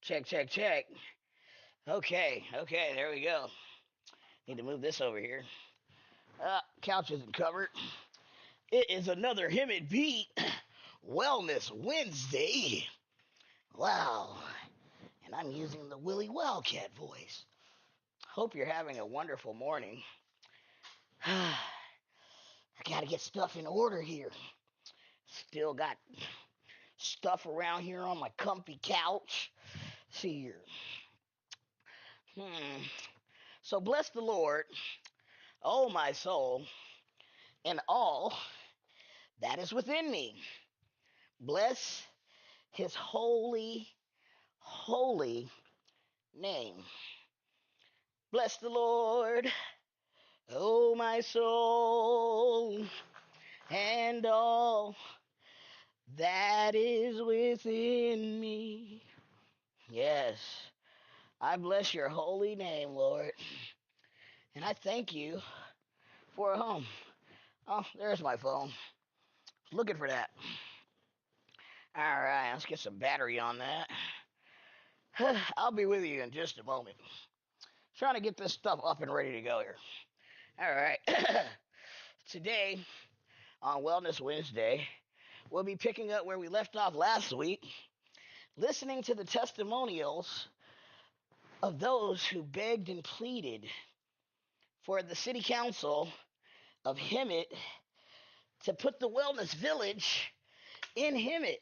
Check, check, check. Okay, there we go. Need to move this over here. Couch isn't covered. It is another Hemet Beat Wellness Wednesday. Wow. And I'm using the Willie Wildcat voice. Hope you're having a wonderful morning. I gotta get stuff in order here. Still got stuff around here on my comfy couch. See here. So bless the Lord, oh my soul, and all that is within me. Bless his holy, holy name. Bless the Lord, oh my soul, and all that is within me. Yes, I bless your holy name, Lord. And I thank you for a home. Oh, there's my phone. Looking for that. All right, let's get some battery on that. I'll be with you in just a moment. Trying to get this stuff up and ready to go here. All right. Today, on Wellness Wednesday, we'll be picking up where we left off last week, listening to the testimonials of those who begged and pleaded for the city council of Hemet to put the wellness village in Hemet.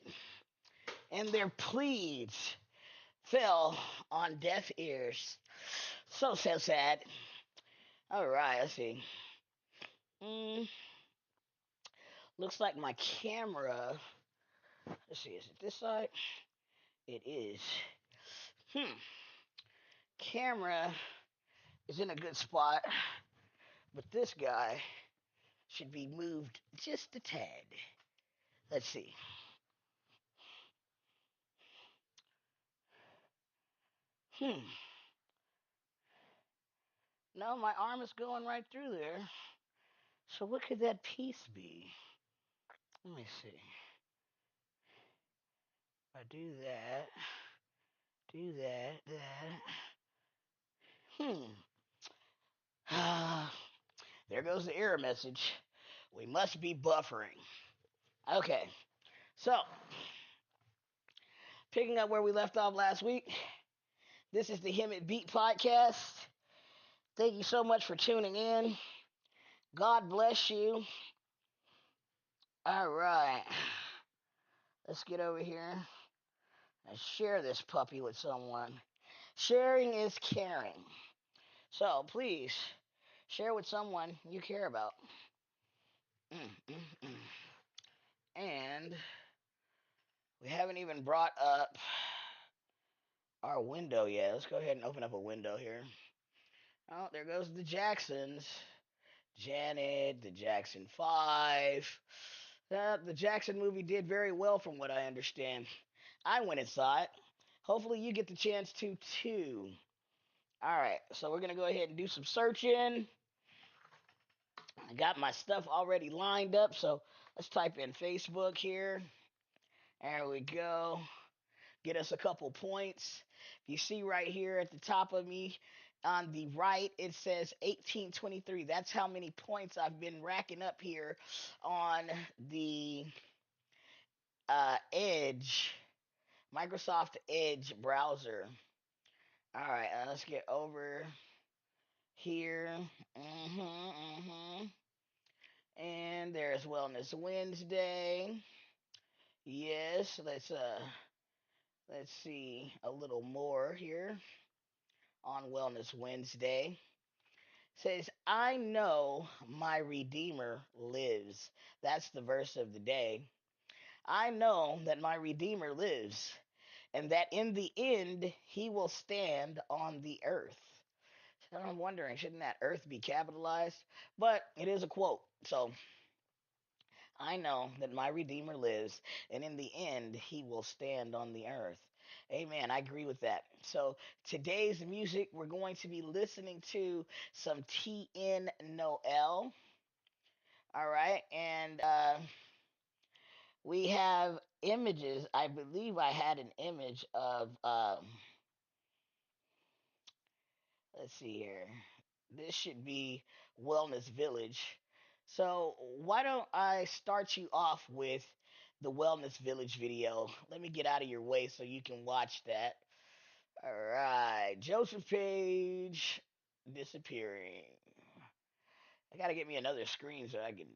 And their pleas fell on deaf ears. So sad. All right, let's see. Looks like my camera. Let's see, is it this side? It is. Camera is in a good spot, but this guy should be moved just a tad. Let's see. No, my arm is going right through there. So what could that piece be? Let me see. If I do that, that. There goes the error message. We must be buffering. Okay, so picking up where we left off last week, this is the Hemet Beat Podcast. Thank you so much for tuning in. God bless you. All right, let's get over here and share this puppy with someone. Sharing is caring. So please share with someone you care about. And we haven't even brought up our window yet. Let's go ahead and open up a window here. Oh, there goes the Jacksons. Janet, the Jackson 5. The Jackson movie did very well from what I understand. I went and saw it. Hopefully you get the chance to too. Alright, so we're going to go ahead and do some searching. I got my stuff already lined up, so let's type in Facebook here. There we go. Get us a couple points. If you see right here at the top of me on the right, it says 1823. That's how many points I've been racking up here on the Edge, Microsoft Edge browser. All right, let's get over here. And there's Wellness Wednesday. Yes, let's see a little more here on Wellness Wednesday. It says, I know my Redeemer lives. That's the verse of the day. I know that my Redeemer lives, and that in the end he will stand on the earth. So I'm wondering, shouldn't that earth be capitalized? But it is a quote, so I know that my Redeemer lives, and in the end, he will stand on the earth. Amen. I agree with that. So, today's music, we're going to be listening to some T.N. Noel. All right. And we have images. I believe I had an image of Let's see here. This should be Wellness Village. So why don't I start you off with the Wellness Village video? Let me get out of your way so you can watch that. All right, Joseph Page disappearing. I gotta get me another screen so I can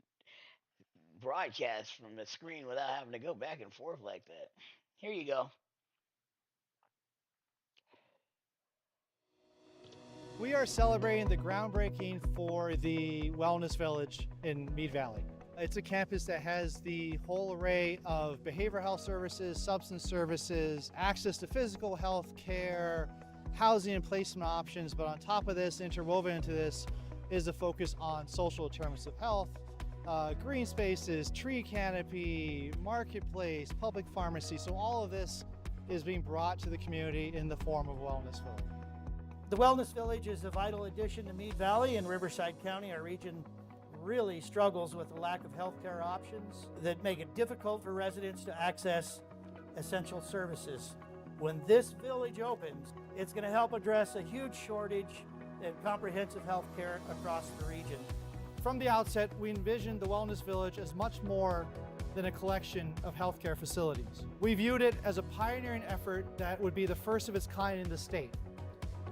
broadcast from the screen without having to go back and forth like that. Here you go. We are celebrating the groundbreaking for the Wellness Village in Mead Valley. It's a campus that has the whole array of behavioral health services, substance services, access to physical health care, housing and placement options. But on top of this, interwoven into this, is a focus on social determinants of health, green spaces, tree canopy, marketplace, public pharmacy. So all of this is being brought to the community in the form of Wellness Village. The Wellness Village is a vital addition to Mead Valley and Riverside County. Our region really struggles with the lack of healthcare options that make it difficult for residents to access essential services. When this village opens, it's going to help address a huge shortage in comprehensive healthcare across the region. From the outset, we envisioned the Wellness Village as much more than a collection of healthcare facilities. We viewed it as a pioneering effort that would be the first of its kind in the state.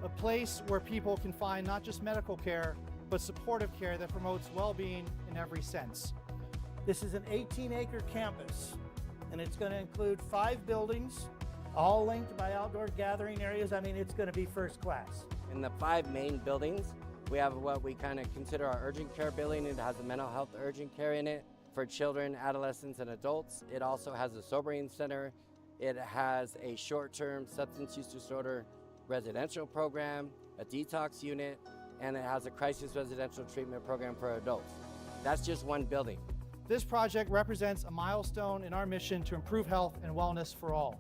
A place where people can find not just medical care, but supportive care that promotes well-being in every sense. This is an 18-acre campus, and it's going to include 5 buildings, all linked by outdoor gathering areas. I mean, it's going to be first class. In the 5 main buildings, we have what we kind of consider our urgent care building. It has a mental health urgent care in it for children, adolescents, and adults. It also has a sobering center. It has a short-term substance use disorder residential program, a detox unit, and it has a crisis residential treatment program for adults. That's just one building. This project represents a milestone in our mission to improve health and wellness for all.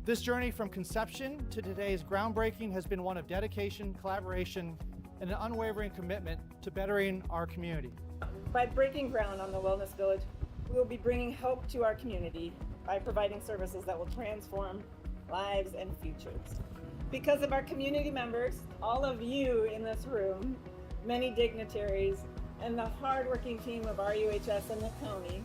This journey from conception to today's groundbreaking has been one of dedication, collaboration, and an unwavering commitment to bettering our community. By breaking ground on the Wellness Village, we will be bringing hope to our community by providing services that will transform lives and futures. Because of our community members, all of you in this room, many dignitaries, and the hardworking team of RUHS and the county,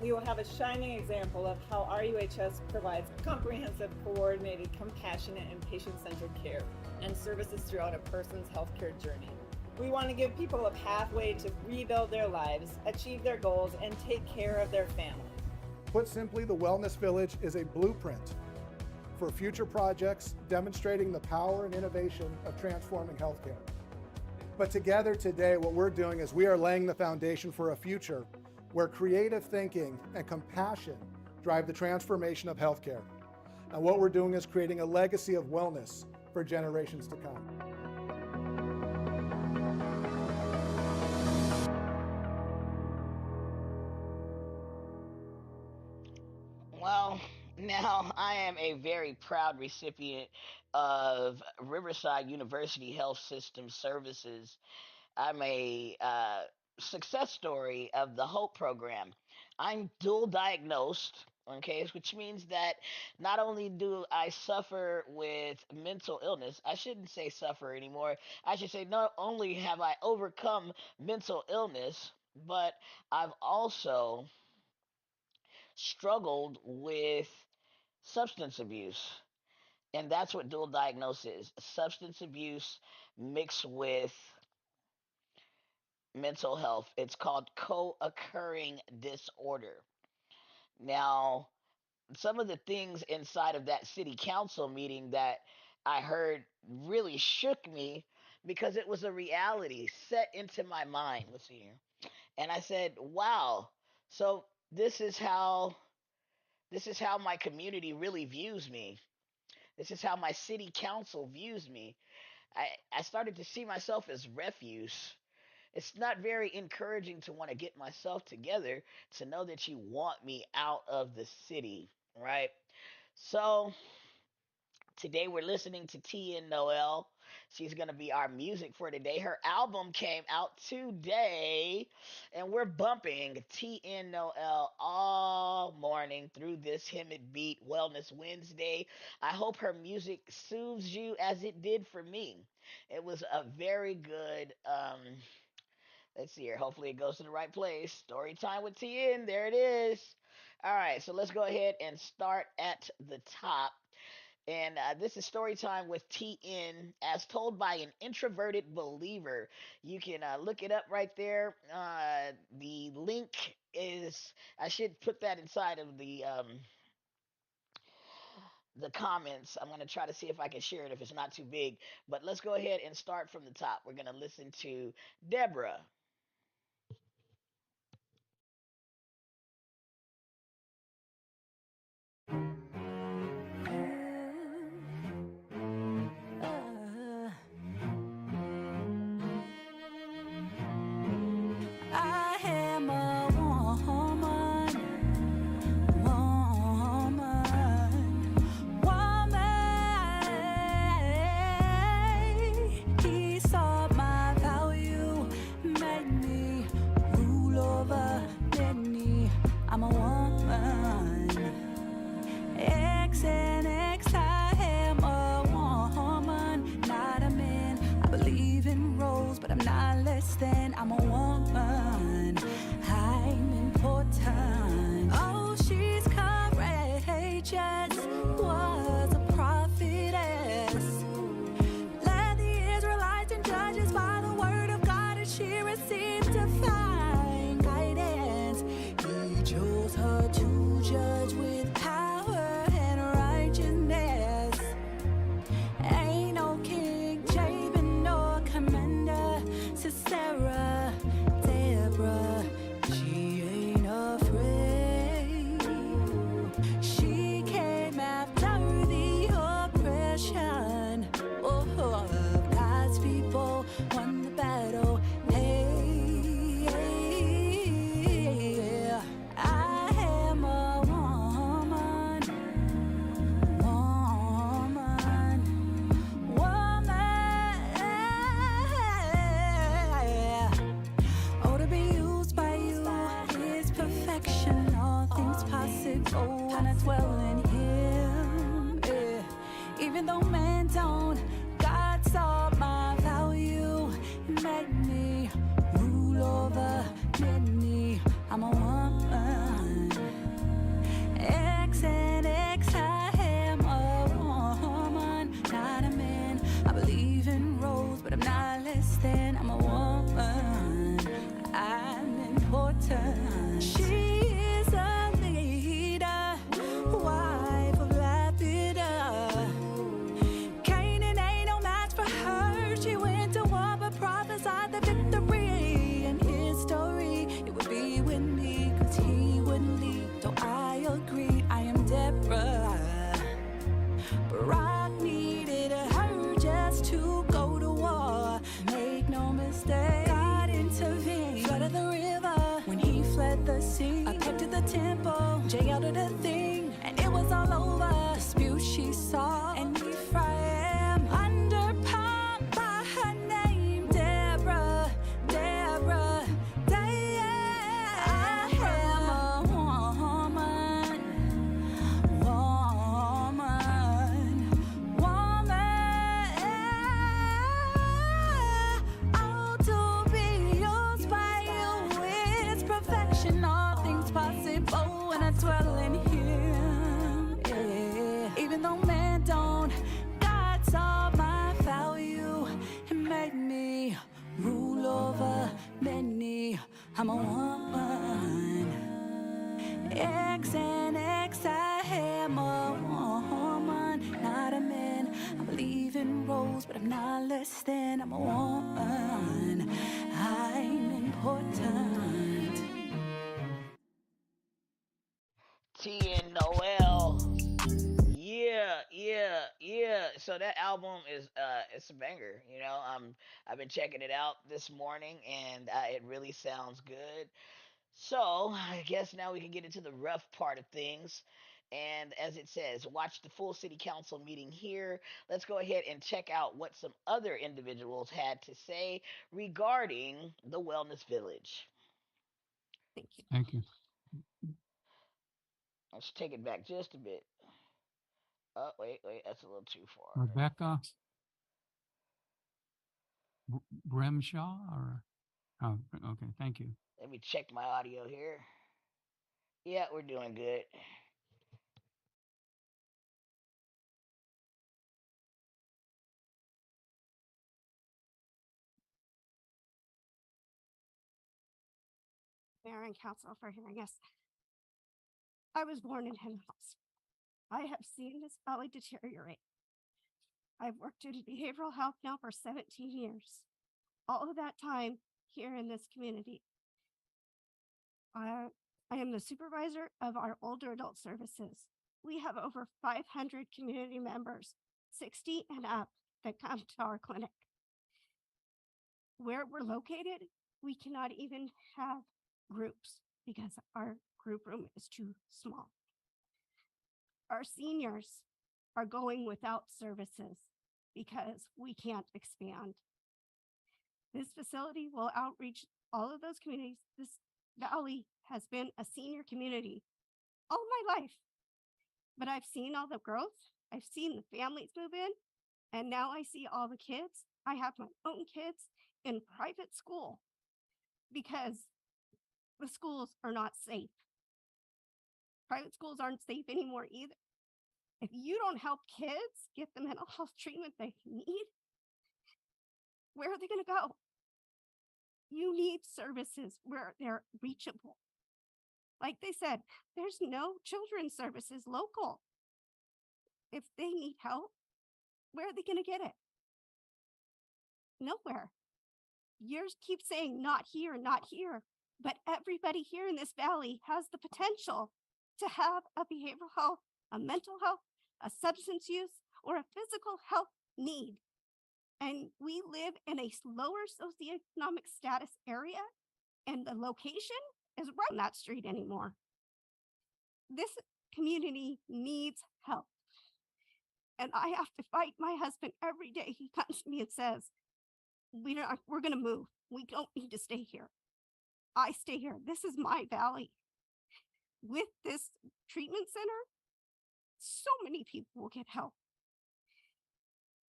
we will have a shining example of how RUHS provides comprehensive, coordinated, compassionate, and patient-centered care and services throughout a person's healthcare journey. We want to give people a pathway to rebuild their lives, achieve their goals, and take care of their families. Put simply, the Wellness Village is a blueprint for future projects demonstrating the power and innovation of transforming healthcare. But together today, what we're doing is we are laying the foundation for a future where creative thinking and compassion drive the transformation of healthcare. And what we're doing is creating a legacy of wellness for generations to come. Well, now I am a very proud recipient of Riverside University Health System Services. I'm a success story of the HOPE program. I'm dual diagnosed, okay, which means that not only do I suffer with mental illness, I shouldn't say suffer anymore. I should say not only have I overcome mental illness, but I've also struggled with substance abuse. And that's what dual diagnosis is: substance abuse mixed with mental health. It's called co occurring disorder. Now, some of the things inside of that city council meeting that I heard really shook me because it was a reality set into my mind. Let's see here. And I said, wow, so this is how my community really views me. This is how my city council views me. I started to see myself as refuse. It's not very encouraging to want to get myself together to know that you want me out of the city, right? So Today we're listening to T and Noel. She's going to be our music for today. Her album came out today, and we're bumping T and Noel all morning through this Hemet Beat Wellness Wednesday. I hope her music soothes you as it did for me. It was a very good let's see here. Hopefully it goes to the right place. Story time with TN. There it is. All right, so let's go ahead and start at the top. And this is story time with TN, as told by an introverted believer. You can look it up right there. The link is, I should put that inside of the comments. I'm going to try to see if I can share it if it's not too big. But let's go ahead and start from the top. We're going to listen to Deborah. I am a woman, woman, woman. He saw my value, made me rule over many. I'm a woman. X and X, I am a woman, not a man. I believe in roles, but I'm not less than. I'm a woman. I'm important. Oh, she's courageous. Was a prophetess. Led the Israelites and judges by the word of God, and she received divine guidance. He chose her to judge with power and righteousness. Ain't no king, Jabin, nor commander, Sisera, Deborah. She ain't afraid. She came after the oppression. Oh, God's people won the battle. Hey, I am a woman, woman, woman. Oh, to be used by you is perfection. All things possible when I dwell in Him. Yeah. Even though man don't, God saw my value and made me rule over many. I'm a woman. X and X, I am a woman, not a man. I believe in roles, but I'm not less than. I'm a woman. I'm important. She is a leader, wife of Lapida. Canaan ain't no match for her. She went to war but prophesied the victory in history. It would be with me, cause he wouldn't lead. Though I agree, I am Deborah. Barack needed her just to go to war. Make no mistake, God intervened. Flooded the river when he fled the sea. I pegged to the temple, Jay out of the thing, and it was all over. Dispute she saw, and Ephraim under palm by her name, Deborah, Deborah, I am a woman, woman, woman. Oh, to be used by you is perfection. All things possible when I dwell in Him. Yeah. Even though man don't, God saw my value and made me rule over many. I'm a woman. X and X, I am a woman, not a man. I believe in roles, but I'm not less than. I'm a woman. I'm important. T and Noel. Yeah, yeah, yeah. So that album is it's a banger, you know. I've been checking it out this morning and it really sounds good. So, I guess now we can get into the rough part of things. And as it says, watch the full city council meeting here. Let's go ahead and check out what some other individuals had to say regarding the Wellness Village. Thank you. Thank you. Let's take it back just a bit. Oh, wait, that's a little too far. Rebecca Brimshaw or, oh, okay, thank you. Let me check my audio here. Yeah, we're doing good. Mayor and council for hearing us. I was born in Hemet. I have seen this valley deteriorate. I've worked in behavioral health now for 17 years. All of that time here in this community. I am the supervisor of our older adult services. We have over 500 community members, 60 and up, that come to our clinic. Where we're located, we cannot even have groups because our group room is too small. Our seniors are going without services because we can't expand. This facility will outreach all of those communities. This valley has been a senior community all my life, but I've seen all the growth. I've seen the families move in, and now I see all the kids. I have my own kids in private school because the schools are not safe. Private schools aren't safe anymore either. If you don't help kids get the mental health treatment they need, where are they going to go? You need services where they're reachable. Like they said, there's no children's services local. If they need help, where are they going to get it? Nowhere. Yours keep saying not here, but everybody here in this valley has the potential to have a behavioral health, a mental health, a substance use, or a physical health need. And we live in a lower socioeconomic status area, and the location is right on that street anymore. This community needs help. And I have to fight my husband every day. He comes to me and says, we're going to move. We don't need to stay here. I stay here. This is my valley. With this treatment center, so many people will get help.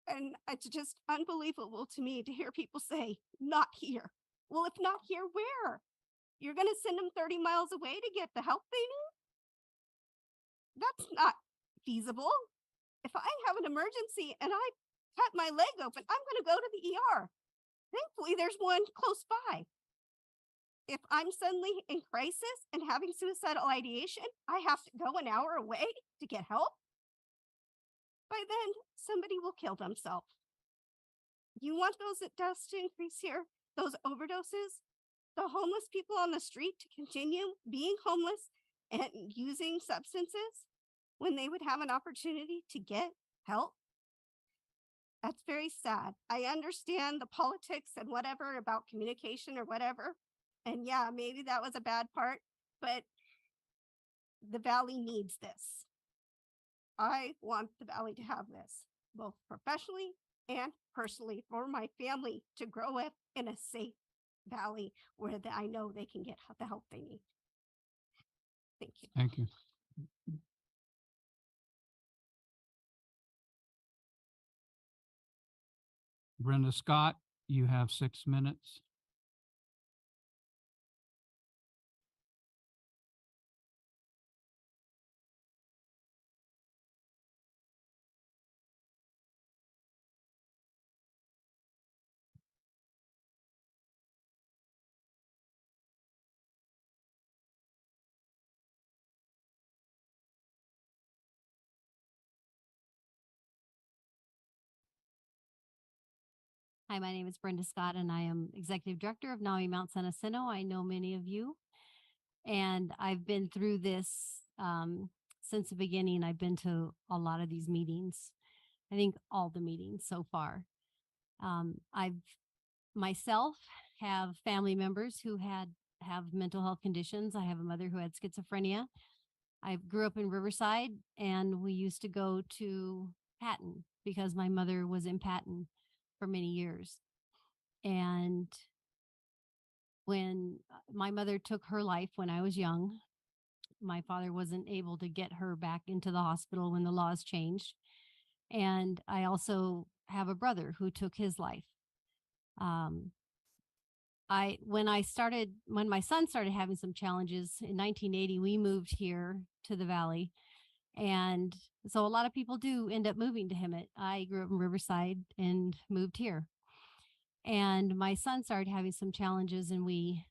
And it's just unbelievable to me to hear people say, not here. Well, if not here, where? You're going to send them 30 miles away to get the help they need? That's not feasible. If I have an emergency and I cut my leg open, I'm going to go to the ER. Thankfully, there's one close by. If I'm suddenly in crisis and having suicidal ideation, I have to go an hour away to get help. By then, somebody will kill themselves. You want those deaths to increase here, those overdoses, the homeless people on the street to continue being homeless and using substances when they would have an opportunity to get help? That's very sad. I understand the politics and whatever about communication or whatever. And yeah, maybe that was a bad part, but the valley needs this. I want the valley to have this, both professionally and personally, for my family to grow up in a safe valley where I know they can get the help they need. Thank you. Thank you. Brenda Scott, you have 6 minutes. Hi, my name is Brenda Scott, and I am Executive Director of NAMI Mount San Jacinto. I know many of you, and I've been through this since the beginning. I've been to a lot of these meetings. I think all the meetings so far. I've myself have family members who have mental health conditions. I have a mother who had schizophrenia. I grew up in Riverside, and we used to go to Patton because my mother was in Patton for many years. And when my mother took her life when I was young, my father wasn't able to get her back into the hospital when the laws changed. And I also have a brother who took his life. When my son started having some challenges in 1980, we moved here to the Valley. And so a lot of people do end up moving to Hemet. I grew up in Riverside and moved here. And my son started having some challenges, and he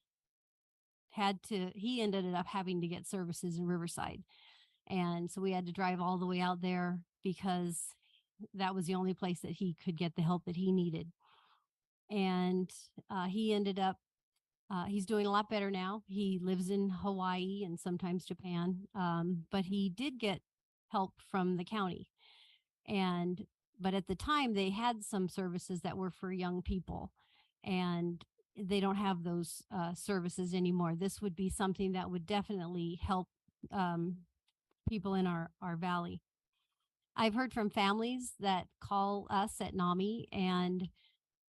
ended up having to get services in Riverside. And so we had to drive all the way out there because that was the only place that he could get the help that he needed. And he ended up, he's doing a lot better now. He lives in Hawaii and sometimes Japan, but he did get help from the county. But at the time, they had some services that were for young people, and they don't have those services anymore. This would be something that would definitely help people in our valley. I've heard from families that call us at NAMI, and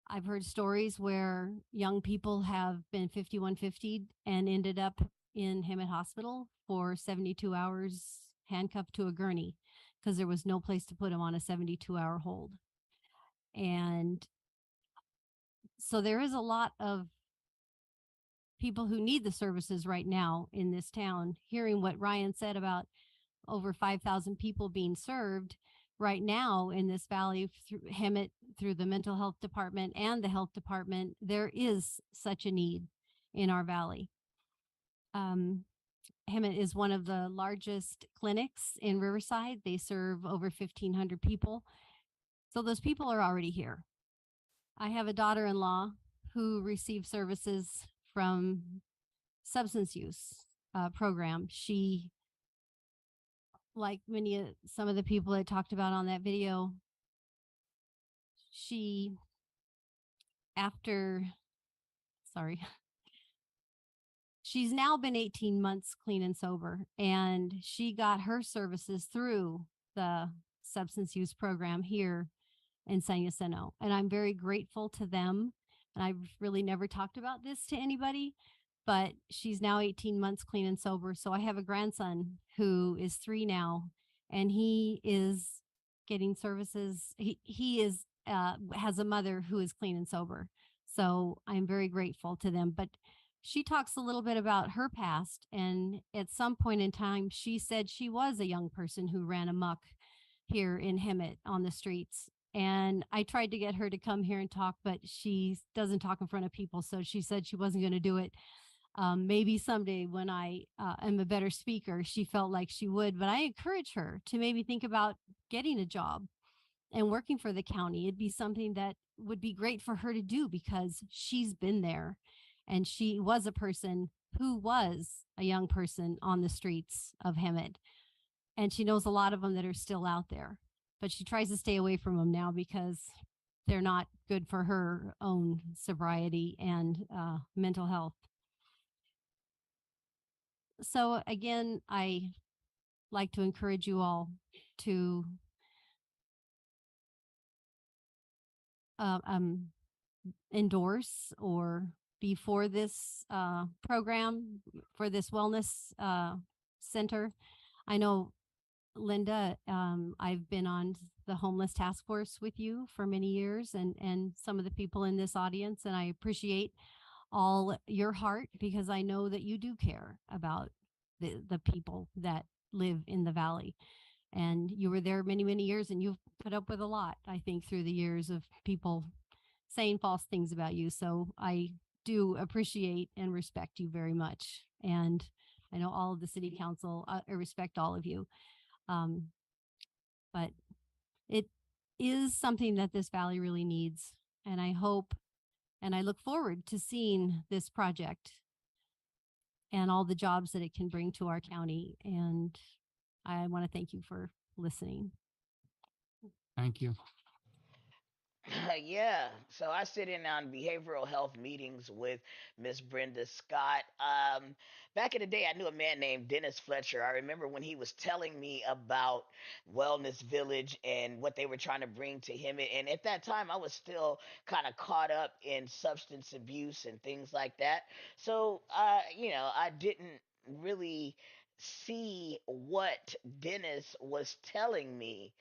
I've heard stories where young people have been 5150'd and ended up in Hemet Hospital for 72 hours handcuffed to a gurney because there was no place to put them on a 72-hour hold. And so there is a lot of people who need the services right now in this town. Hearing what Ryan said about over 5,000 people being served right now in this valley through Hemet, through the mental health department and the health department, there is such a need in our valley. Hemet is one of the largest clinics in Riverside. They serve over 1,500 people. So those people are already here. I have a daughter-in-law who received services from substance use program. She, like some of the people I talked about on that video, she's now been 18 months clean and sober, and she got her services through the substance use program here in San Jacinto. And I'm very grateful to them. And I've really never talked about this to anybody, but she's now 18 months clean and sober. So I have a grandson who is 3 now, and he is getting services. He has a mother who is clean and sober. So I'm very grateful to them. But she talks a little bit about her past. And at some point in time, she said she was a young person who ran amok here in Hemet on the streets. And I tried to get her to come here and talk, but she doesn't talk in front of people. So she said she wasn't going to do it. Maybe someday when I am a better speaker, she felt like she would. But I encourage her to maybe think about getting a job and working for the county. It'd be something that would be great for her to do because she's been there. And she was a person who was a young person on the streets of Hemet. And she knows a lot of them that are still out there. But she tries to stay away from them now because they're not good for her own sobriety and mental health. So again, I like to encourage you all to endorse or be for this program, for this wellness center. I know, Linda, I've been on the homeless task force with you for many years, and some of the people in this audience, and I appreciate all your heart because I know that you do care about the people that live in the valley. And you were there many, many years, and you've put up with a lot, I think, through the years of people saying false things about you. So I do appreciate and respect you very much. And I know all of the city council, I respect all of you. But it is something that this valley really needs. And I hope and I look forward to seeing this project and all the jobs that it can bring to our county. And I want to thank you for listening. Thank you. Yeah. So I sit in on behavioral health meetings with Miss Brenda Scott. Back in the day, I knew a man named Dennis Fletcher. I remember when he was telling me about Wellness Village and what they were trying to bring to him. And at that time, I was still kind of caught up in substance abuse and things like that. So, I didn't really see what Dennis was telling me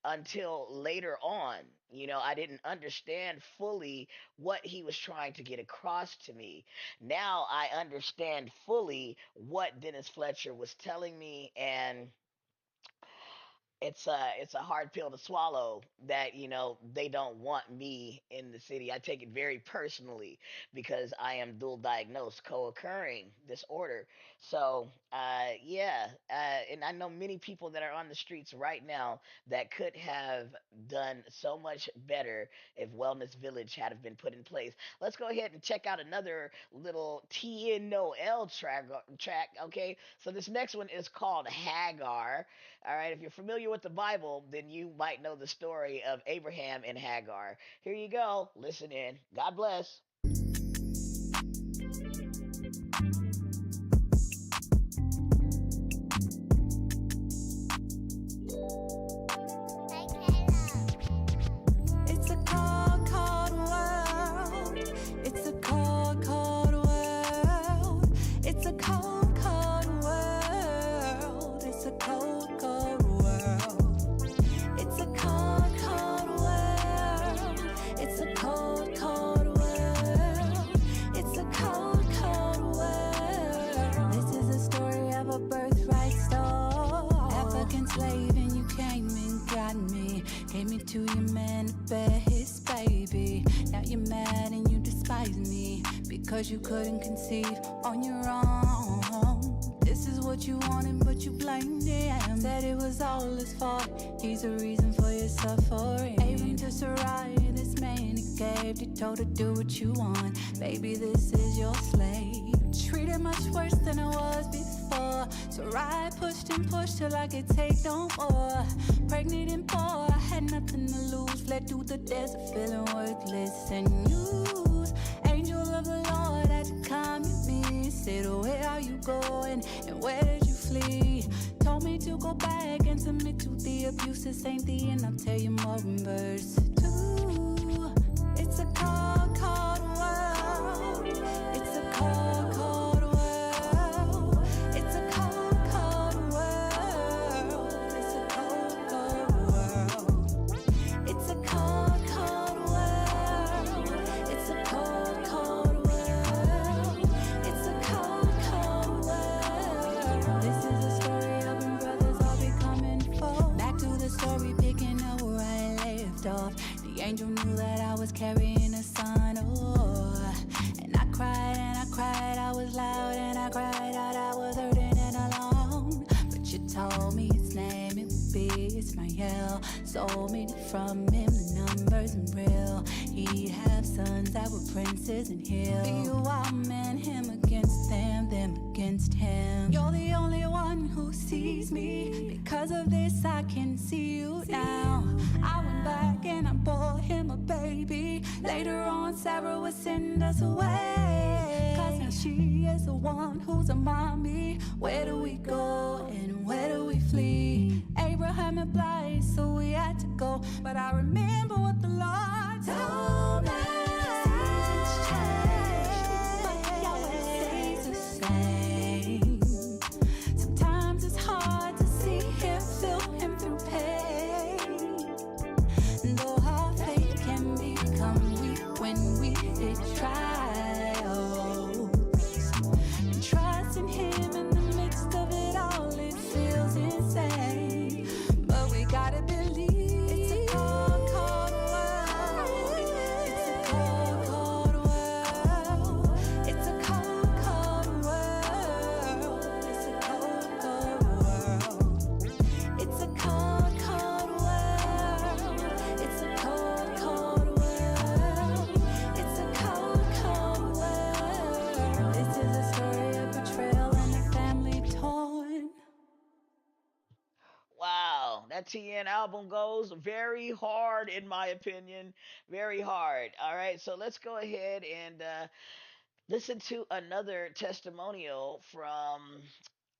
until later on. I didn't understand fully what he was trying to get across to me. Now I understand fully what Dennis Fletcher was telling me, and it's a hard pill to swallow that they don't want me in the city. I take it very personally because I am dual diagnosed co-occurring disorder. So yeah, and I know many people that are on the streets right now that could have done so much better if Wellness Village had have been put in place. Let's go ahead and check out another little TNOL track. Okay, so this next one is called Hagar. All right, if you're familiar with the Bible, then you might know the story of Abraham and Hagar. Here you go. Listen in. God bless. It's a cold, cold world. It's a cold, cold world. It's a cold, cold world. It's a cold, cold world. It's a cold, cold world. It's a cold, cold world. It's a cold, cold world. This is a story of a birthright stone. African slave and you came and got me. Gave me to your man to bear his baby. Now you're mad and you despise me because you couldn't conceive on your own. This is what you wanted, but you blamed him. Said it was all his fault. He's the reason for your suffering. Abram to Sarai, this man he gave. He told her do what you want. Baby, this is your slave. Treated much worse than it was before. Sarai pushed and pushed till I could take no more. Pregnant and poor, I had nothing to lose. Fled through the desert feeling worthless and used. Angel of the Lord had to come with me. Said, where are you going and where did you flee? Told me to go back and submit to the abuse. This ain't the end, I'll tell you more in verse 2. It's a cold, cold world. It's a cold, cold world. It's a cold, cold world. It's a cold, cold world. It's a cold, cold world. It's a cold, cold world. It's a cold, cold world. This is a story of when brothers all becoming foes. Back to the story, picking up where I left off. The angel knew that I was carrying a son, oh. And I cried and I cried, I was loud and I cried out I was hurting and alone. But you told me his name, it would be Ismael. Sold me from him, the numbers and real. He'd have sons that were princes and hills. You all men, him against them against him. You're the only one who sees me. Because of this I can see you now. I went back and I bought him a baby. Later on Sarah would send us away. Cause now she is the one who's a mommy. Where do we go and where do we flee? Abraham applied, so we had to go. But I remember what the Lord told me. Seasons change, but Yahweh stays the same. Sometimes it's hard to see him, feel him through pain. Though our faith can become weak when we hit trials. And trust in him in the midst of it all, it feels insane. But we gotta believe. It's a cold, cold world. It's a TN album goes. Very hard, in my opinion. Very hard. All right, so let's go ahead and listen to another testimonial from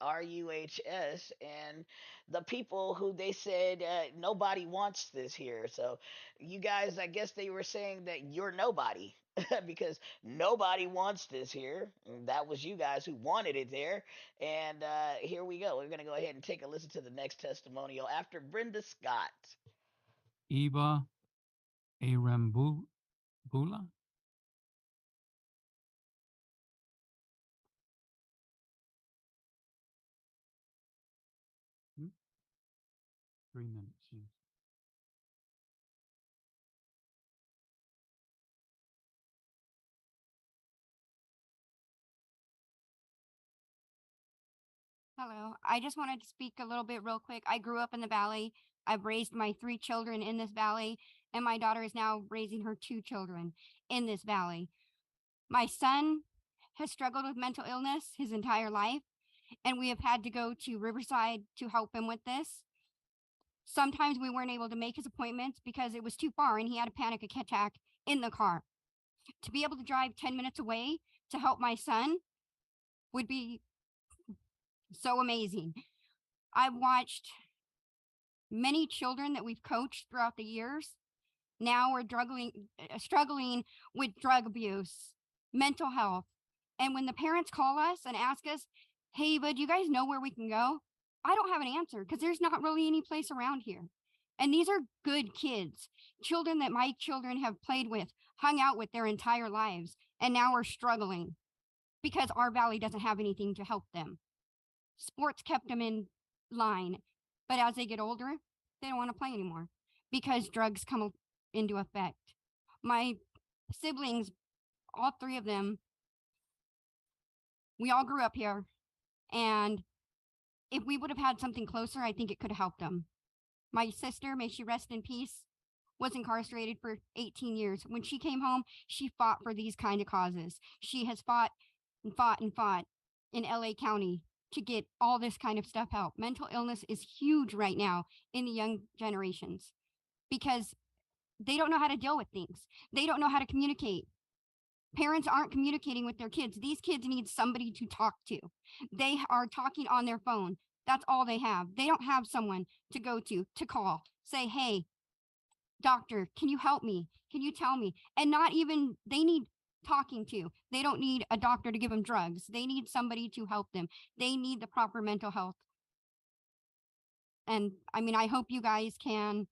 RUHS and the people who they said nobody wants this here. So, you guys, I guess they were saying that you're nobody because nobody wants this here. And that was you guys who wanted it there. And here we go. We're going to go ahead and take a listen to the next testimonial after Brenda Scott. Iba Arambula. Hmm? 3 minutes. Yes. Hello. I just wanted to speak a little bit real quick. I grew up in the valley. I've raised my 3 children in this valley, and my daughter is now raising her 2 children in this valley. My son has struggled with mental illness his entire life, and we have had to go to Riverside to help him with this. Sometimes we weren't able to make his appointments because it was too far and he had a panic attack in the car. To be able to drive 10 minutes away to help my son would be so amazing. I've watched many children that we've coached throughout the years now are struggling with drug abuse, mental health. And when the parents call us and ask us, hey, but do you guys know where we can go? I don't have an answer because there's not really any place around here. And these are good kids, children that my children have played with, hung out with their entire lives, and now are struggling because our valley doesn't have anything to help them. Sports kept them in line, but as they get older, they don't want to play anymore because drugs come into effect. My siblings, all 3 of them, we all grew up here, and if we would have had something closer, I think it could have helped them. My sister, may she rest in peace, was incarcerated for 18 years. When she came home, she fought for these kind of causes. She has fought and fought and fought in LA County to get all this kind of stuff help. Mental illness is huge right now in the young generations because they don't know how to deal with things. They don't know how to communicate. Parents aren't communicating with their kids. These kids need somebody to talk to. They are talking on their phone. That's all they have. They don't have someone to go to call, say, hey, doctor, can you help me? Can you tell me? And not even, they need talking to. They don't need a doctor to give them drugs. They need somebody to help them. They need the proper mental health. And I mean, I hope you guys can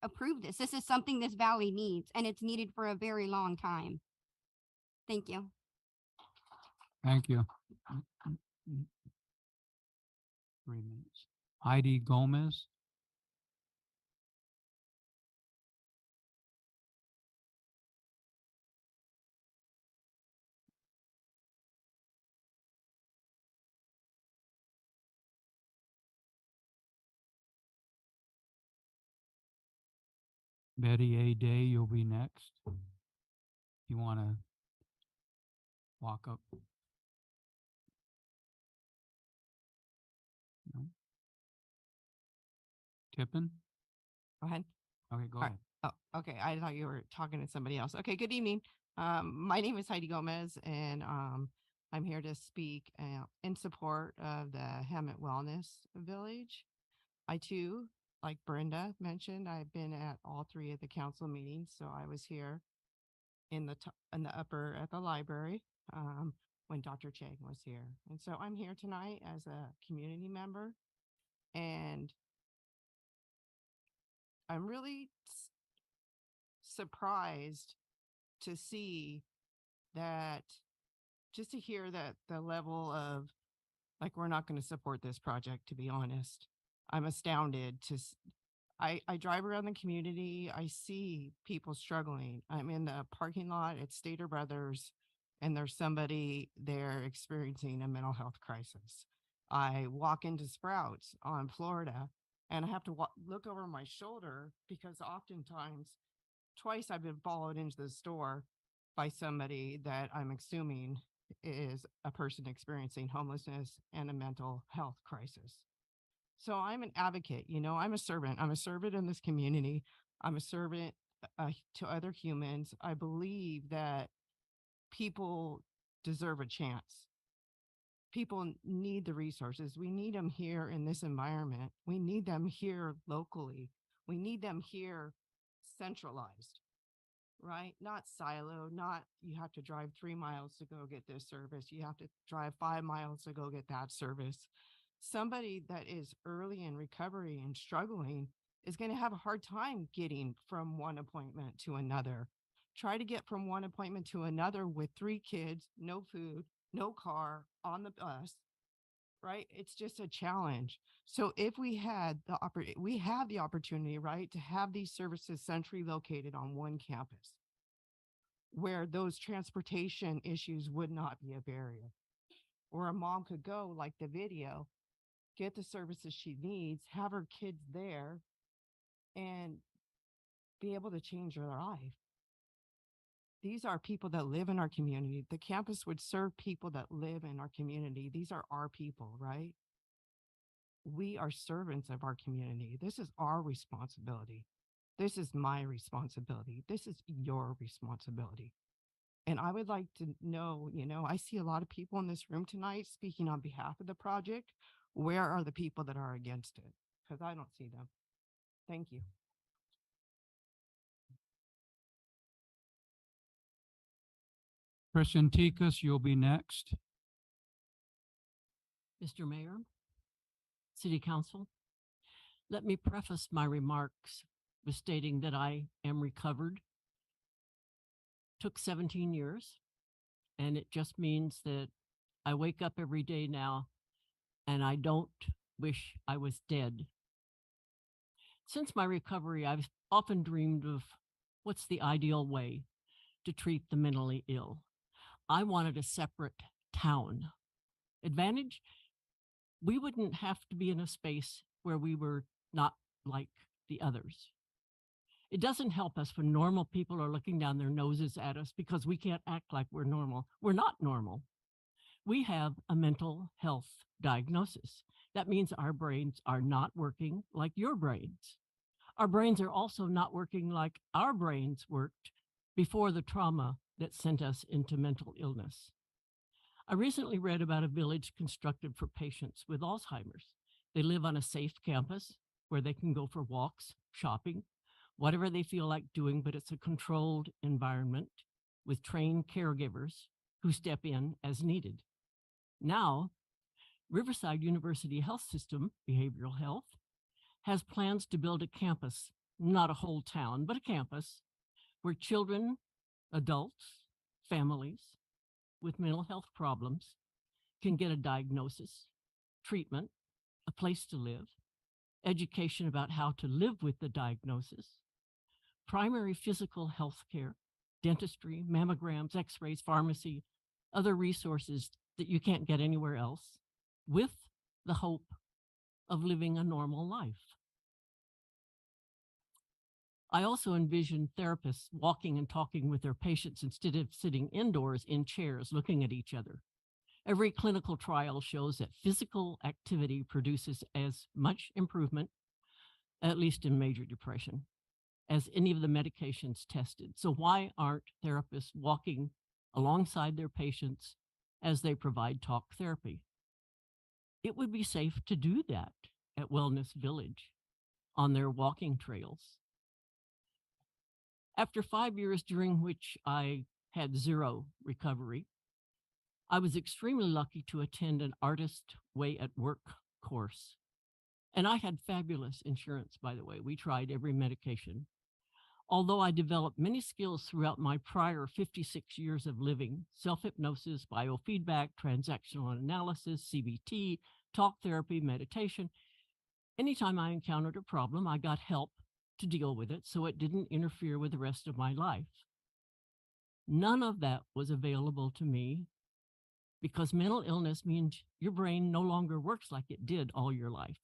approve this. This is something this valley needs, and it's needed for a very long time. Thank you. Thank you. 3 minutes. Heidi Gomez. Betty A. Day, you'll be next. You want to walk up? No? Tippin? Go ahead. Okay, go All ahead. right. Oh, okay. I thought you were talking to somebody else. Okay. Good evening. My name is Heidi Gomez, and I'm here to speak in support of the Hemet Wellness Village. I too, like Brenda mentioned, I've been at all 3 of the council meetings. So I was here in the upper at the library when Dr. Chang was here, and so I'm here tonight as a community member, and I'm really surprised to see that, just to hear that the level of, like, we're not going to support this project, to be honest. I'm astounded I drive around the community. I see people struggling. I'm in the parking lot at Stater Brothers, and there's somebody there experiencing a mental health crisis. I walk into Sprouts on Florida, and I have to look over my shoulder because oftentimes, twice I've been followed into the store by somebody that I'm assuming is a person experiencing homelessness and a mental health crisis. So I'm an advocate, I'm a servant. I'm a servant in this community. I'm a servant to other humans. I believe that people deserve a chance. People need the resources. We need them here in this environment. We need them here locally. We need them here centralized, right? Not siloed, not you have to drive 3 miles to go get this service. You have to drive 5 miles to go get that service. Somebody that is early in recovery and struggling is going to have a hard time getting from one appointment to another. Try to get from one appointment to another with 3 kids, no food, no car, on the bus, right? It's just a challenge. So if we had we have the opportunity, right, to have these services centrally located on one campus where those transportation issues would not be a barrier, or a mom could go like the video, get the services she needs, have her kids there, and be able to change her life. These are people that live in our community. The campus would serve people that live in our community. These are our people, right? We are servants of our community. This is our responsibility. This is my responsibility. This is your responsibility. And I would like to know, I see a lot of people in this room tonight speaking on behalf of the project. Where are the people that are against it? Because I don't see them. Thank you. Christian Tikas, you'll be next. Mr. Mayor, City Council, let me preface my remarks with stating that I am recovered. Took 17 years, and it just means that I wake up every day now and I don't wish I was dead. Since my recovery, I've often dreamed of what's the ideal way to treat the mentally ill. I wanted a separate town. Advantage, we wouldn't have to be in a space where we were not like the others. It doesn't help us when normal people are looking down their noses at us because we can't act like we're normal. We're not normal. We have a mental health diagnosis. That means our brains are not working like your brains. Our brains are also not working like our brains worked before the trauma that sent us into mental illness. I recently read about a village constructed for patients with Alzheimer's. They live on a safe campus where they can go for walks, shopping, whatever they feel like doing, but it's a controlled environment with trained caregivers who step in as needed. Now, Riverside University Health System, Behavioral Health, has plans to build a campus, not a whole town, but a campus where children, adults, families with mental health problems can get a diagnosis, treatment, a place to live, education about how to live with the diagnosis, primary physical health care, dentistry, mammograms, x-rays, pharmacy, other resources that you can't get anywhere else, with the hope of living a normal life. I also envision therapists walking and talking with their patients instead of sitting indoors in chairs looking at each other. Every clinical trial shows that physical activity produces as much improvement, at least in major depression, as any of the medications tested. So why aren't therapists walking alongside their patients as they provide talk therapy? It would be safe to do that at Wellness Village on their walking trails. After 5 years during which I had zero recovery, I was extremely lucky to attend an Artist Way at Work course. And I had fabulous insurance, by the way. We tried every medication. Although I developed many skills throughout my prior 56 years of living, self-hypnosis, biofeedback, transactional analysis, CBT, talk therapy, meditation, anytime I encountered a problem, I got help to deal with it so it didn't interfere with the rest of my life. None of that was available to me because mental illness means your brain no longer works like it did all your life,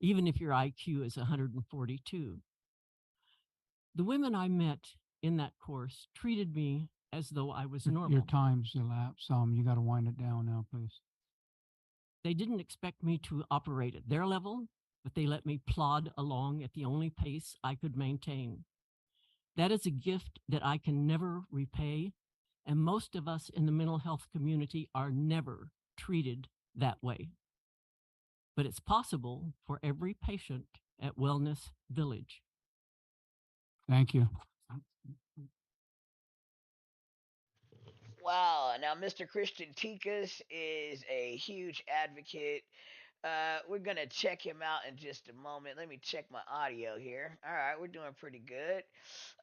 even if your IQ is 142. The women I met in that course treated me as though I was normal. Your time's elapsed. You got to wind it down now, please. They didn't expect me to operate at their level. but they let me plod along at the only pace I could maintain. That is a gift that I can never repay, and most of us in the mental health community are never treated that way. But it's possible for every patient at Wellness Village. Thank you. Wow. Now, Mr. Christian Tikas is a huge advocate. We're going to check him out in just a moment. Let me check my audio here. All right, we're doing pretty good.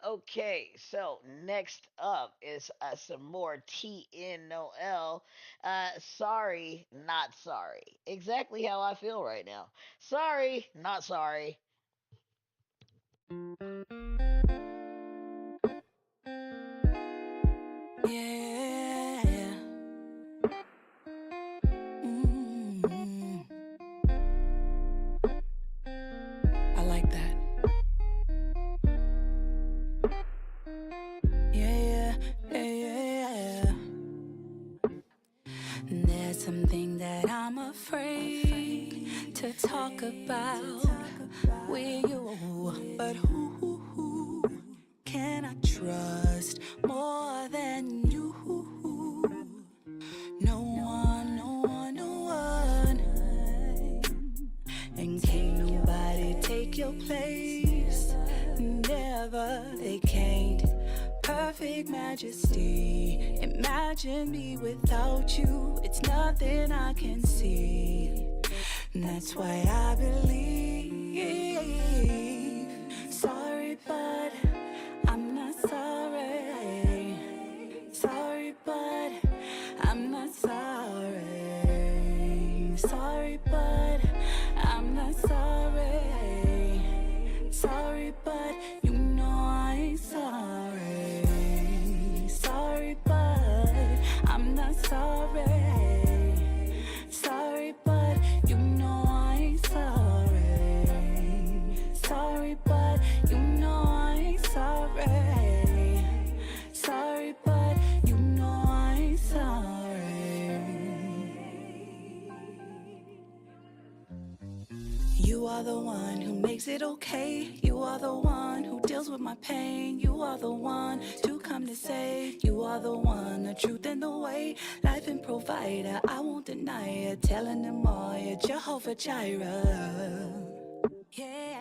Okay, so next up is some more TN Noel. Sorry, not sorry. Exactly how I feel right now. Sorry, not sorry. Yeah. I like that. Yeah. There's something that I'm afraid to talk about with you, but who can I trust more than you? No one. And can't nobody take your place. Never, they can't. Perfect majesty. Imagine me without you. It's nothing I can see. And that's why I believe. Sorry, but I'm not sorry. Sorry, but I'm not sorry. Sorry, but I'm not sorry. Sorry, but you know I ain't sorry. Sorry, but I'm not sorry. Sorry, but you know I ain't sorry. Sorry, but you know I ain't sorry. Sorry, but you know I ain't sorry. You are the one who makes it okay. You are the one who deals with my pain. You are the one to come to save. You are the one, the truth and the way. Life and provider, I won't deny it. Telling them all, you're Jehovah Jireh. Yeah.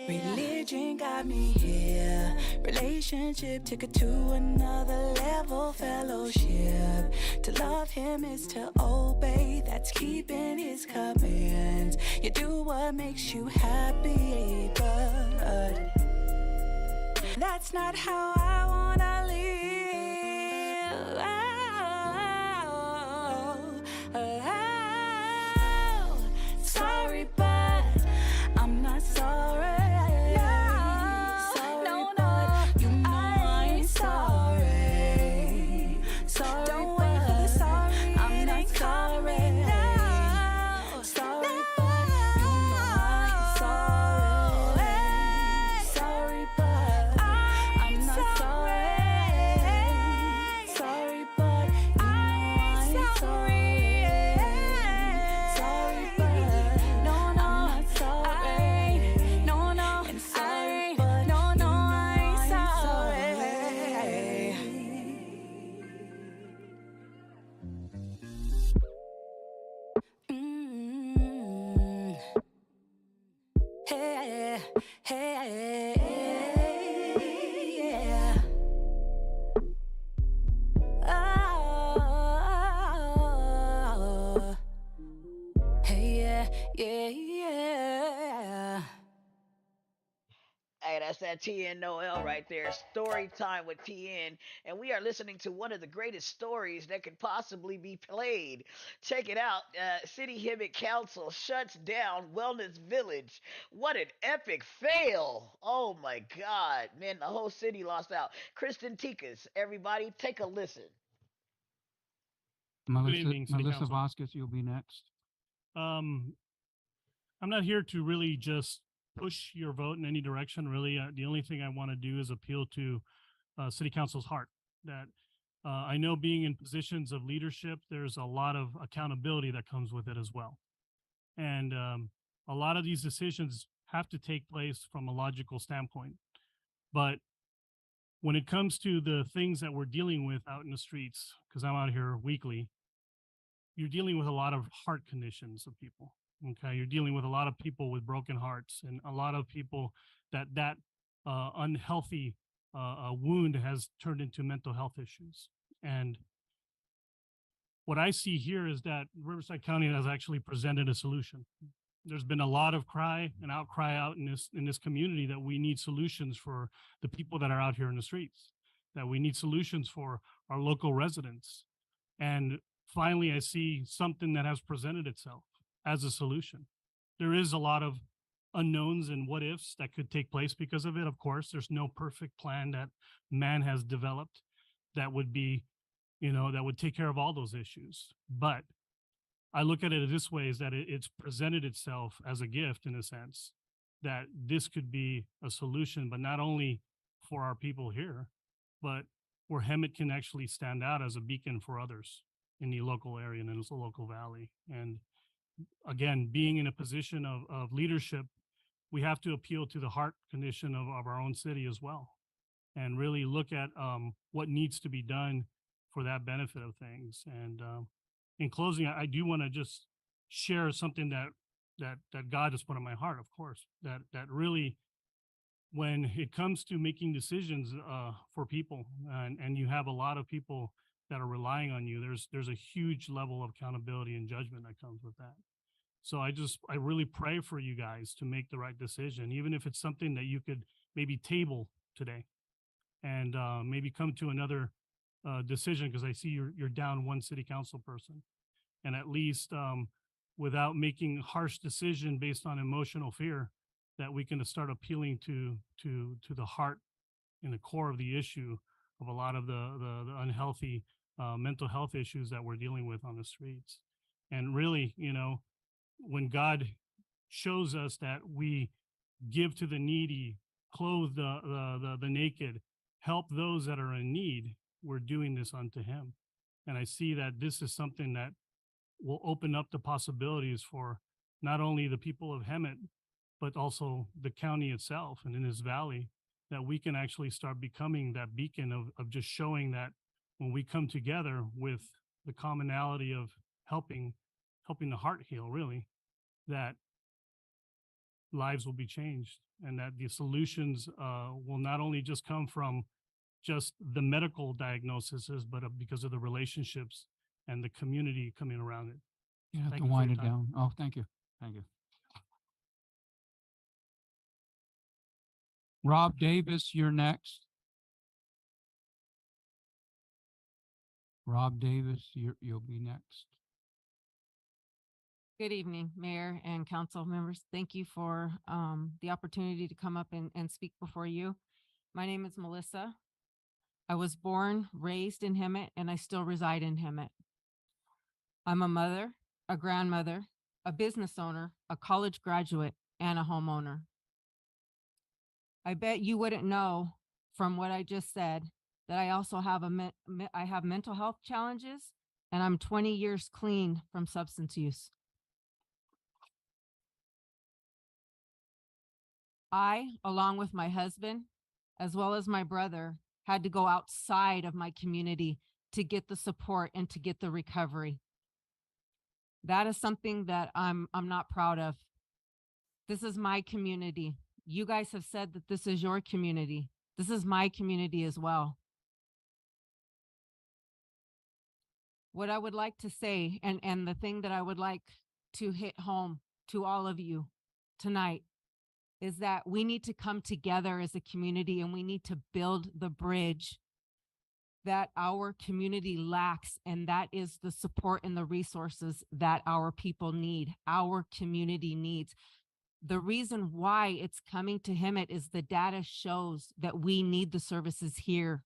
Religion got me here. Relationship took it to another level. Fellowship. To love him is to obey. That's keeping his commands. You do what makes you happy, but that's not how I wanna live. Sorry, but I'm not sorry. Sorry, but you know I ain't sorry. Sorry, don't wait for the sorry. I'm not sorry. Sorry, but you know I ain't sorry. Sorry, but I'm not sorry. Sorry, but you know I ain't sorry. Sorry, but no, I'm not sorry. No, and sorry, but no, I ain't sorry. Hey, yeah. Oh, hey, yeah. Hey, that's that TN Noel right there. Story time with TN. And we are listening to one of the greatest stories that could possibly be played. Check it out. City Hemet Council shuts down Wellness Village. What an epic fail. Oh my God. Man, the whole city lost out. Kristen Tikas, everybody, take a listen. Melissa Vasquez, you'll be next. I'm not here to really just push your vote in any direction. Really, the only thing I want to do is appeal to City Council's heart. That I know being in positions of leadership, there's a lot of accountability that comes with it as well. And a lot of these decisions have to take place from a logical standpoint. But when it comes to the things that we're dealing with out in the streets, because I'm out here weekly, you're dealing with a lot of heart conditions of people. Okay, you're dealing with a lot of people with broken hearts, and a lot of people that unhealthy wound has turned into mental health issues. And what I see here is that Riverside County has actually presented a solution. There's been a lot of cry and outcry out in this community that we need solutions for the people that are out here in the streets, that we need solutions for our local residents. And finally, I see something that has presented itself as a solution. There is a lot of unknowns and what ifs that could take place because of it. Of course, there's no perfect plan that man has developed that would be, that would take care of all those issues. But I look at it this way, is that it's presented itself as a gift in a sense that this could be a solution, but not only for our people here, but where Hemet can actually stand out as a beacon for others in the local area and in the local valley. And again, being in a position of leadership, we have to appeal to the heart condition of our own city as well, and really look at what needs to be done for that benefit of things. And in closing, I do want to just share something that God has put on my heart, of course, that really, when it comes to making decisions for people, and you have a lot of people that are relying on you, there's a huge level of accountability and judgment that comes with that. So I really pray for you guys to make the right decision, even if it's something that you could maybe table today and maybe come to another decision, because I see you're down one city council person, and at least without making a harsh decision based on emotional fear, that we can start appealing to the heart in the core of the issue of a lot of the unhealthy mental health issues that we're dealing with on the streets. And really, when God shows us that we give to the needy, clothe the naked, help those that are in need, we're doing this unto him. And I see that this is something that will open up the possibilities for not only the people of Hemet, but also the county itself and in this valley, that we can actually start becoming that beacon of just showing that when we come together with the commonality of helping the heart heal, really, that lives will be changed, and that the solutions will not only just come from just the medical diagnoses, but because of the relationships and the community coming around it. You have Thank to you for wind your it time. down. Oh, thank you. Thank you. Rob Davis, you're next. Rob Davis, you'll be next. Good evening, Mayor and council members. Thank you for the opportunity to come up and speak before you. My name is Melissa. I was born, raised in Hemet, and I still reside in Hemet. I'm a mother, a grandmother, a business owner, a college graduate, and a homeowner. I bet you wouldn't know from what I just said that I also have I have mental health challenges, and I'm 20 years clean from substance use. I, along with my husband, as well as my brother, had to go outside of my community to get the support and to get the recovery. That is something that I'm not proud of. This is my community. You guys have said that this is your community. This is my community as well. What I would like to say, and the thing that I would like to hit home to all of you tonight, is that we need to come together as a community, and we need to build the bridge that our community lacks, and that is the support and the resources that our people need, our community needs. The reason why it's coming to Hemet is the data shows that we need the services here.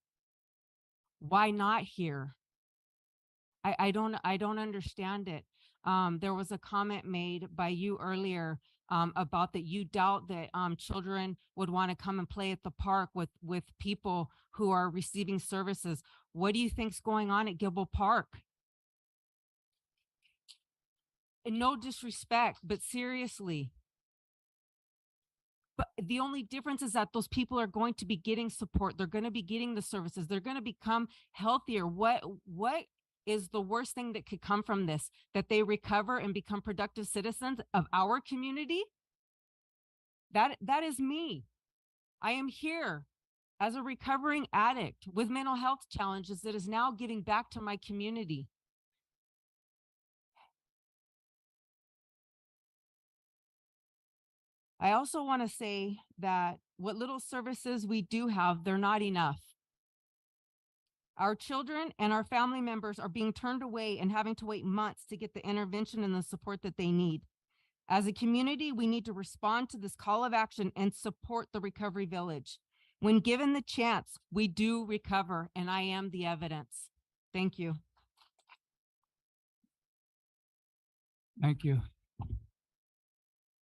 Why not here? I don't understand it. There was a comment made by you earlier about that you doubt that children would want to come and play at the park with people who are receiving services. What do you think's going on at Gibble Park? And no disrespect, but seriously, But the only difference is that those people are going to be getting support. They're going to be getting the services. They're going to become healthier. What is the worst thing that could come from this? That they recover and become productive citizens of our community? That is me. I am here as a recovering addict with mental health challenges that is now giving back to my community. I also want to say that what little services we do have, they're not enough. Our children and our family members are being turned away and having to wait months to get the intervention and the support that they need. As a community, we need to respond to this call of action and support the Recovery Village. When given the chance, we do recover, and I am the evidence. Thank you. Thank you.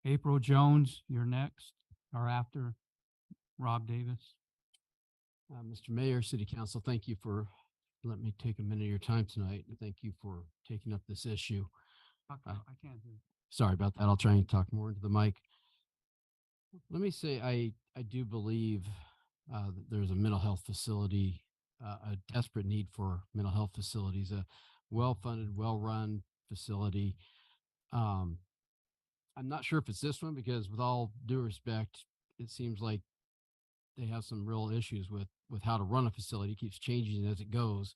April Jones, you're next, or after Rob Davis. Mr. Mayor, City Council, thank you for letting me take a minute of your time tonight. And thank you for taking up this issue. I can't hear. Sorry about that. I'll try and talk more into the mic. Let me say, I do believe that there's a mental health facility, a desperate need for mental health facilities, a well-funded, well-run facility. I'm not sure if it's this one, because with all due respect, it seems like they have some real issues with how to run a facility. It keeps changing as it goes.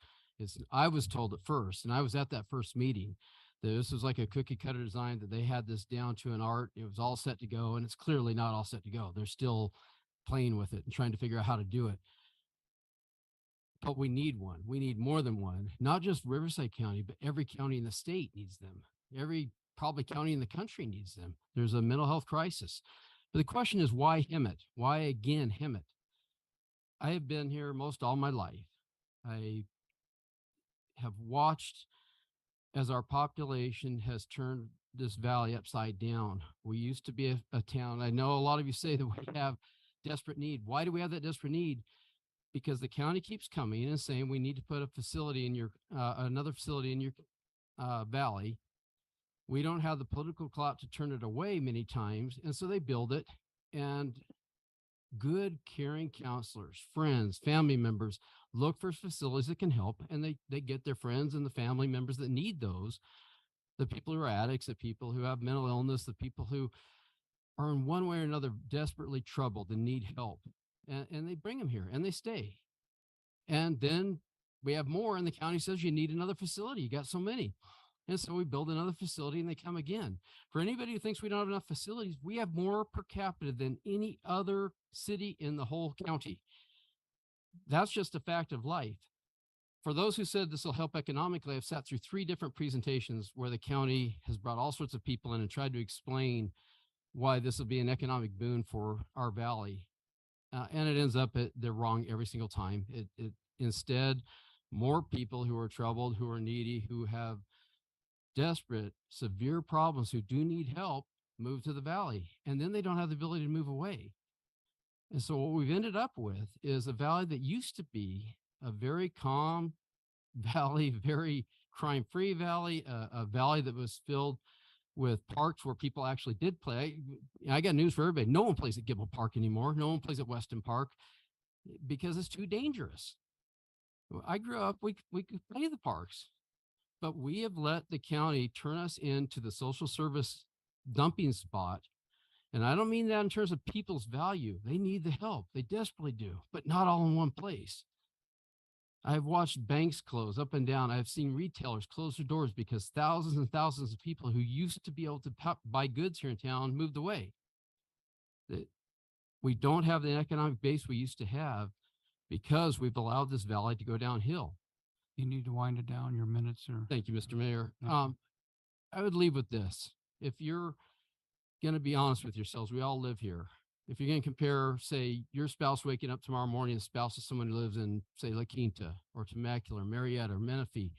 I was told at first, and I was at that first meeting, that this was like a cookie cutter design, that they had this down to an art. It was all set to go, and it's clearly not all set to go. They're still playing with it and trying to figure out how to do it. But we need one. We need more than one. Not just Riverside County, but every county in the state needs them. Every probably county in the country needs them. There's a mental health crisis. But the question is, why Hemet? Why again Hemet? I have been here most all my life. I have watched as our population has turned this valley upside down. We used to be a town. I know a lot of you say that we have desperate need. Why do we have that desperate need? Because the county keeps coming and saying we need to put a facility in your another facility in your valley. We don't have the political clout to turn it away many times, and so they build it. And good, caring counselors, friends, family members look for facilities that can help, and they get their friends and the family members that need those, the people who are addicts, the people who have mental illness, the people who are in one way or another desperately troubled and need help. And they bring them here and they stay. And then we have more, and the county says you need another facility. You got so many. And so we build another facility and they come again. For anybody who thinks we don't have enough facilities, we have more per capita than any other city in the whole county. That's just a fact of life. For those who said this will help economically, I've sat through 3 different presentations where the county has brought all sorts of people in and tried to explain why this will be an economic boon for our valley. And it ends up they're wrong every single time. Instead, more people who are troubled, who are needy, who have desperate, severe problems, who do need help, move to the valley, and then they don't have the ability to move away. And so what we've ended up with is a valley that used to be a very calm valley, very crime-free valley, a valley that was filled with parks where people actually did play. I got news for everybody. No one plays at Gibble Park anymore. No one plays at Weston Park because it's too dangerous. I grew up, we could play the parks, but we have let the county turn us into the social service dumping spot. And I don't mean that in terms of people's value. They need the help. They desperately do, but not all in one place. I've watched banks close up and down. I've seen retailers close their doors because thousands and thousands of people who used to be able to buy goods here in town moved away. We don't have the economic base we used to have because we've allowed this valley to go downhill. You need to wind it down. Your minutes are. Thank you, Mr. Mayor. I would leave with this. If you're going to be honest with yourselves, we all live here. If you're going to compare, say, your spouse waking up tomorrow morning, the spouse of someone who lives in, say, La Quinta or Temecula or Marietta or Menifee,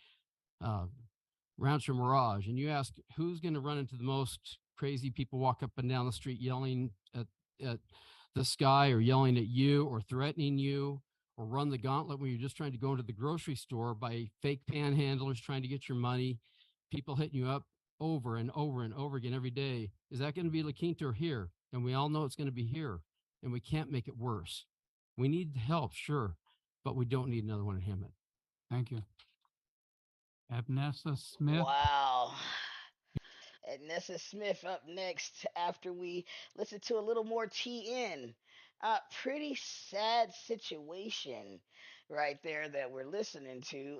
Rancho Mirage, and you ask who's going to run into the most crazy people walk up and down the street yelling at the sky or yelling at you or threatening you, or run the gauntlet when you're just trying to go into the grocery store by fake panhandlers trying to get your money, people hitting you up over and over and over again every day. Is that going to be La Quinta or here? and we all know it's going to be here, and we can't make it worse. We need help, sure, but we don't need another one in Hemet. Thank you. Abnessa Smith. Wow. And Nessa Smith up next after we listen to a little more TN. Pretty sad situation right there that we're listening to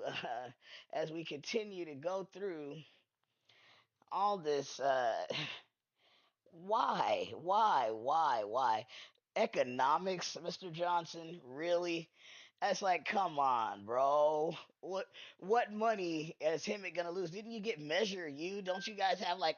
as we continue to go through all this. Why? Economics, Mr. Johnson, really? That's like, come on, bro. What money is Hemet gonna lose? Didn't you get Measure U? Don't you guys have like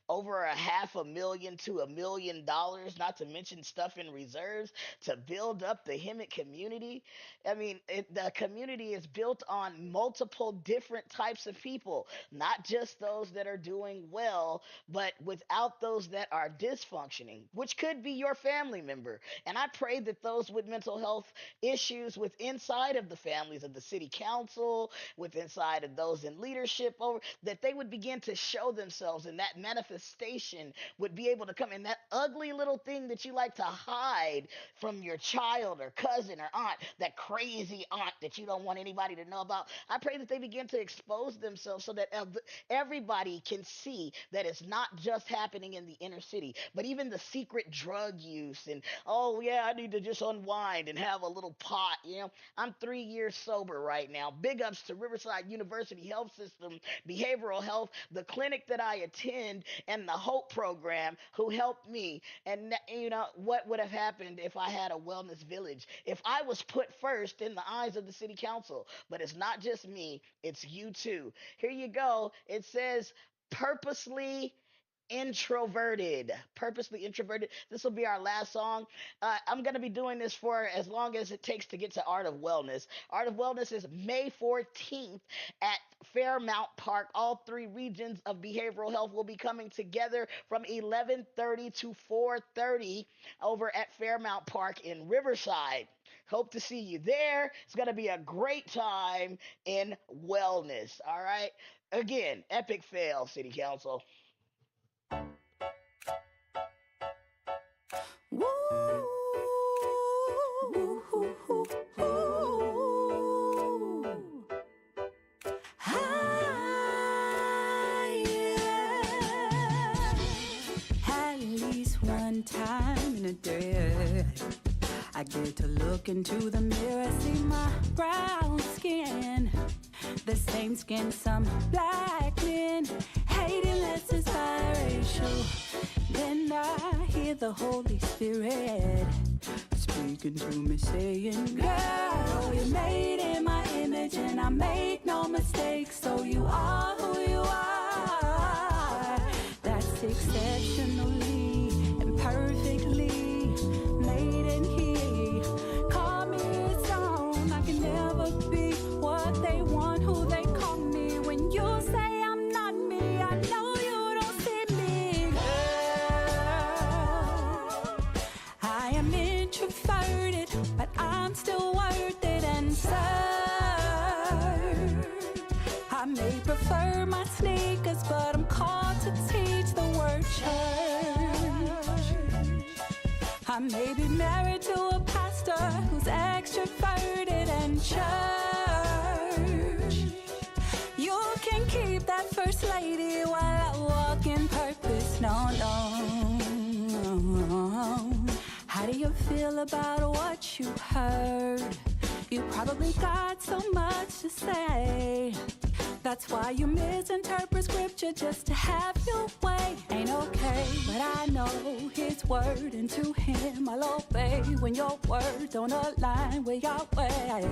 over $500,000 to $1 million? Not to mention stuff in reserves to build up the Hemet community. I mean, the community is built on multiple different types of people, not just those that are doing well, but without those that are dysfunctioning, which could be your family member. And I pray that those with mental health issues with inside of the families of the city council, with inside of those in leadership, over that they would begin to show themselves, and that manifestation would be able to come in. That ugly little thing that you like to hide from your child or cousin or aunt, that crazy aunt that you don't want anybody to know about, I pray that they begin to expose themselves so that everybody can see that it's not just happening in the inner city, but even the secret drug use. And oh yeah, I need to just unwind and have a little pot. I'm 3 years sober right now. Big ups to Riverside University Health System, behavioral health, the clinic that I attend, and the Hope program who helped me. And what would have happened if I had a wellness village? If I was put first in the eyes of the city council. But it's not just me, it's you too. Here you go. It says purposely introverted. This will be our last song. I'm going to be doing this for as long as it takes to get to Art of Wellness. Art of Wellness is May 14th at Fairmount Park. All three regions of behavioral health will be coming together from 11:30 to 4:30 over at Fairmount Park in Riverside. Hope to see you there. It's going to be a great time in wellness. All right. Again, epic fail, City Council. Woo, woo, hoo, hoo, hoo. Yeah. At least one time in a day, I get to look into the mirror, see my brown skin, the same skin some black men hating less is biracial. Then I hear the Holy Spirit speaking to me saying, girl, you're made in my image and I make no mistakes, so you are who you are. That's exceptionally and perfectly made in He. Call me His own, I can never be what they want, who they call me. When you say I'm not me, I know you don't see me. I am introverted, but I'm still worth it. And sir, I may prefer my sneakers, but I'm called to teach the word church. I may be married to a pastor who's extroverted and church. You can keep that first lady while I walk in purpose. No, no. How do you feel about what you heard? You probably got so much to say. That's why you misinterpret scripture just to have your way. Ain't okay, but I know His word, and to Him I'll obey. When your word don't align with your way,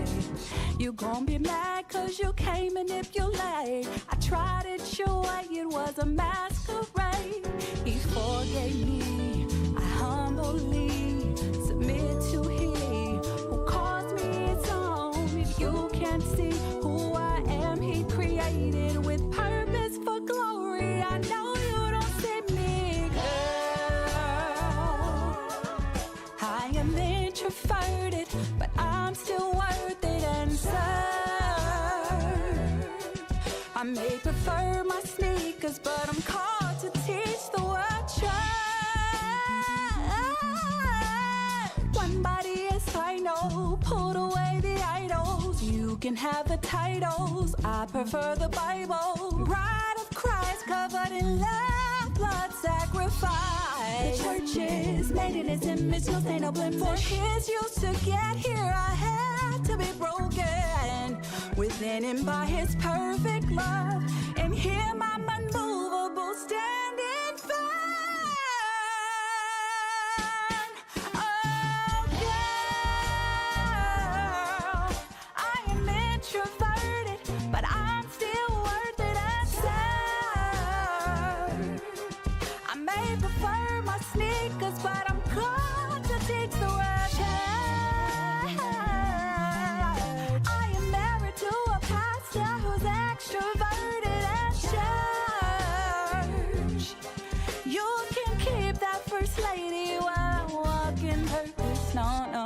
you gon' be mad cause you can't manipulate. I tried it your way, it was a masquerade. He forgave me, I humbly submit to He who calls me His own. If you can't see who I am, He created with purpose for glory. I know you don't see me, girl. I am introverted, but I'm still worth it. And sir, I may prefer my sneakers, but I'm called to teach the word church. put away the idols. You can have the titles. I prefer the Bible. Bride of Christ covered in love, blood sacrifice. The church is made in his image, no stain, no blemish. For his use to get here, I had to be broken within him by his perfect love. In him I'm unmovable, standing firm. Oh, girl, I am introverted, but I'm still worth it and served. I may prefer my sneakers, but I'm called to teach the world. I am married to a pastor who's extroverted and church. You can keep that first lady while I walk in purpose. No, no.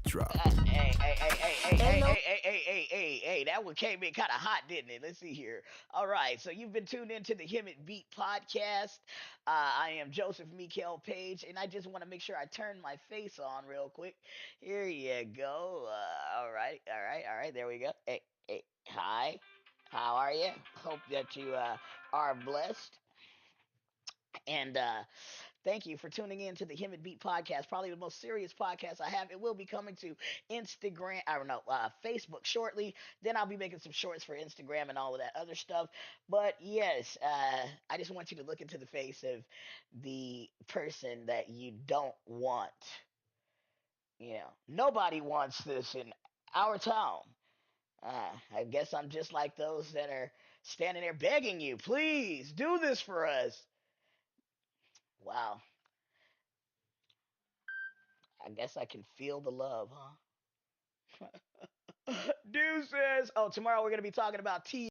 Drop. Hey, that one came in kind of hot, didn't it? Let's see here. All right, so you've been tuned into the Hemet Beat podcast. I am Joseph Mikael Page, and I just want to make sure I turn my face on real quick. Here you go. All right, there we go. Hey, hi. How are you? Hope that you are blessed. And thank you for tuning in to the Hemet Beat podcast, probably the most serious podcast I have. It will be coming to Instagram, I don't know, Facebook shortly. Then I'll be making some shorts for Instagram and all of that other stuff. But yes, I just want you to look into the face of the person that you don't want. You know, nobody wants this in our town. I guess I'm just like those that are standing there begging you, please do this for us. Wow. I guess I can feel the love, huh? Deuces. Oh, tomorrow we're going to be talking about tea.